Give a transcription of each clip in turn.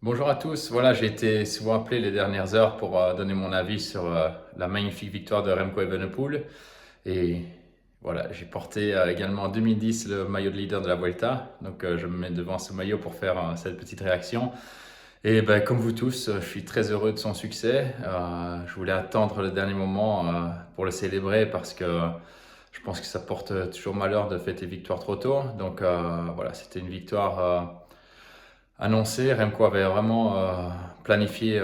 Bonjour à tous. Voilà, j'ai été souvent appelé les dernières heures pour donner mon avis sur la magnifique victoire de Remco Evenepoel. Et voilà, j'ai porté également en 2010 le maillot de leader de la Vuelta. Donc je me mets devant ce maillot pour faire cette petite réaction. Et ben, comme vous tous, je suis très heureux de son succès. Je voulais attendre le dernier moment pour le célébrer parce que je pense que ça porte toujours malheur de fêter victoire trop tôt. Donc voilà, c'était une victoire annoncé. Remco avait vraiment planifié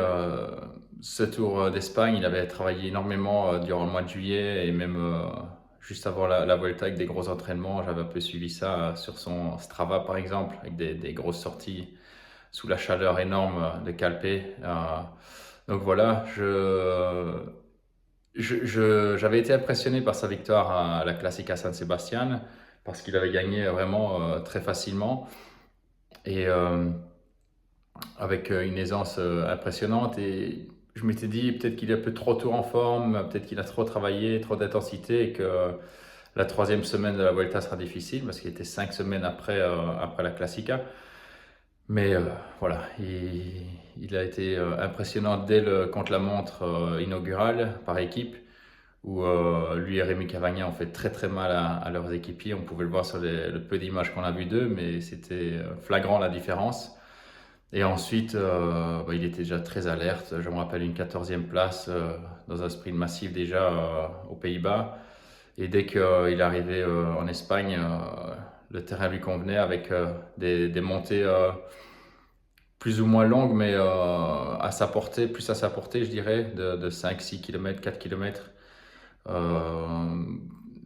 ce Tour d'Espagne. Il avait travaillé énormément durant le mois de juillet et même juste avant la Vuelta avec des gros entraînements. J'avais un peu suivi ça sur son Strava par exemple, avec des grosses sorties sous la chaleur énorme de Calpe. Donc voilà, j'avais été impressionné par sa victoire à la Classica San Sebastian parce qu'il avait gagné vraiment très facilement. Et avec une aisance impressionnante. Et je m'étais dit peut-être qu'il est un peu trop tôt en forme, peut-être qu'il a trop travaillé, trop d'intensité et que la troisième semaine de la Vuelta sera difficile parce qu'il était 5 semaines après la Classica. Mais voilà, il a été impressionnant dès le contre-la-montre inaugural par équipe où lui et Rémi Cavagna ont fait très très mal à leurs équipiers. On pouvait le voir sur le peu d'images qu'on a vu d'eux, mais c'était flagrant la différence. Et ensuite, il était déjà très alerte. Je me rappelle une 14e place dans un sprint massif déjà aux Pays-Bas. Et dès qu'il est arrivé en Espagne, le terrain lui convenait avec des montées plus ou moins longues, mais à sa portée, plus à sa portée, je dirais, de 5-6 km, 4 km.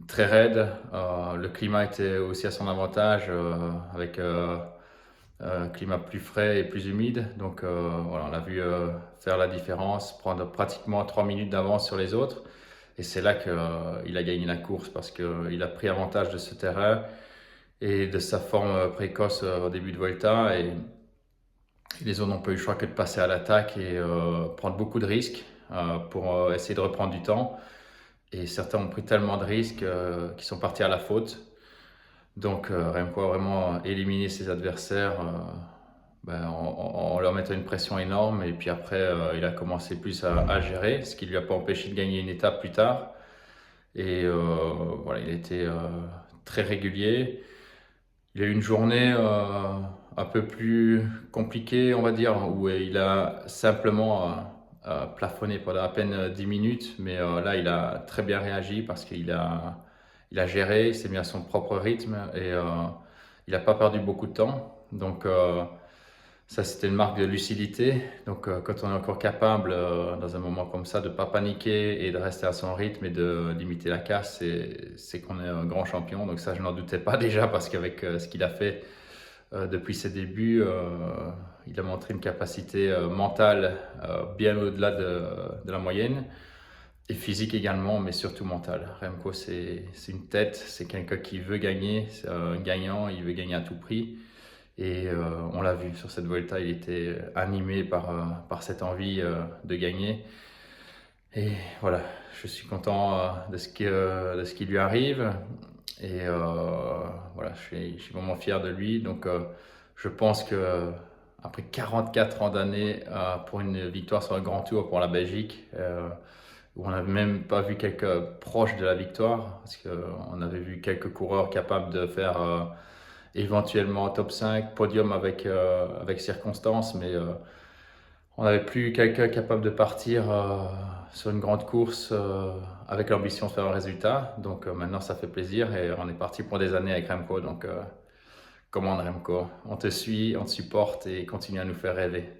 Très raide. Le climat était aussi à son avantage avec climat plus frais et plus humide. Donc voilà, on l'a vu faire la différence, prendre pratiquement 3 minutes d'avance sur les autres. Et c'est là qu'il a gagné la course parce qu'il a pris avantage de ce terrain et de sa forme précoce au début de Vuelta. Et les autres n'ont pas eu le choix que de passer à l'attaque et prendre beaucoup de risques pour essayer de reprendre du temps. Et certains ont pris tellement de risques qu'ils sont partis à la faute. Donc Remco a vraiment éliminé ses adversaires en leur mettant une pression énorme. Et puis après, il a commencé plus à gérer, ce qui ne lui a pas empêché de gagner une étape plus tard. Et voilà, il a été très régulier. Il a eu une journée un peu plus compliquée, on va dire, où il a simplement plafonné pendant à peine 10 minutes. Mais là, il a très bien réagi parce qu'il a géré, il s'est mis à son propre rythme et il n'a pas perdu beaucoup de temps. Donc ça, c'était une marque de lucidité. Donc quand on est encore capable, dans un moment comme ça, de ne pas paniquer et de rester à son rythme et d'imiter la casse, c'est qu'on est un grand champion. Donc ça, je n'en doutais pas déjà parce qu'avec ce qu'il a fait depuis ses débuts, il a montré une capacité mentale bien au-delà de la moyenne. Et physique également, mais surtout mental. Remco, c'est une tête, c'est quelqu'un qui veut gagner, c'est un gagnant, il veut gagner à tout prix. Et on l'a vu sur cette Vuelta, il était animé par cette envie de gagner. Et voilà, je suis content de ce qui lui arrive. Et voilà, je suis vraiment fier de lui. Donc je pense que après 44 ans d'années pour une victoire sur un grand tour pour la Belgique, où on n'avait même pas vu quelques proches de la victoire, parce qu'on avait vu quelques coureurs capables de faire éventuellement top 5, podium avec circonstance, mais on n'avait plus quelqu'un capable de partir sur une grande course avec l'ambition de faire un résultat. Donc maintenant ça fait plaisir et on est parti pour des années avec Remco. Donc commande Remco, on te suit, on te supporte et continue à nous faire rêver.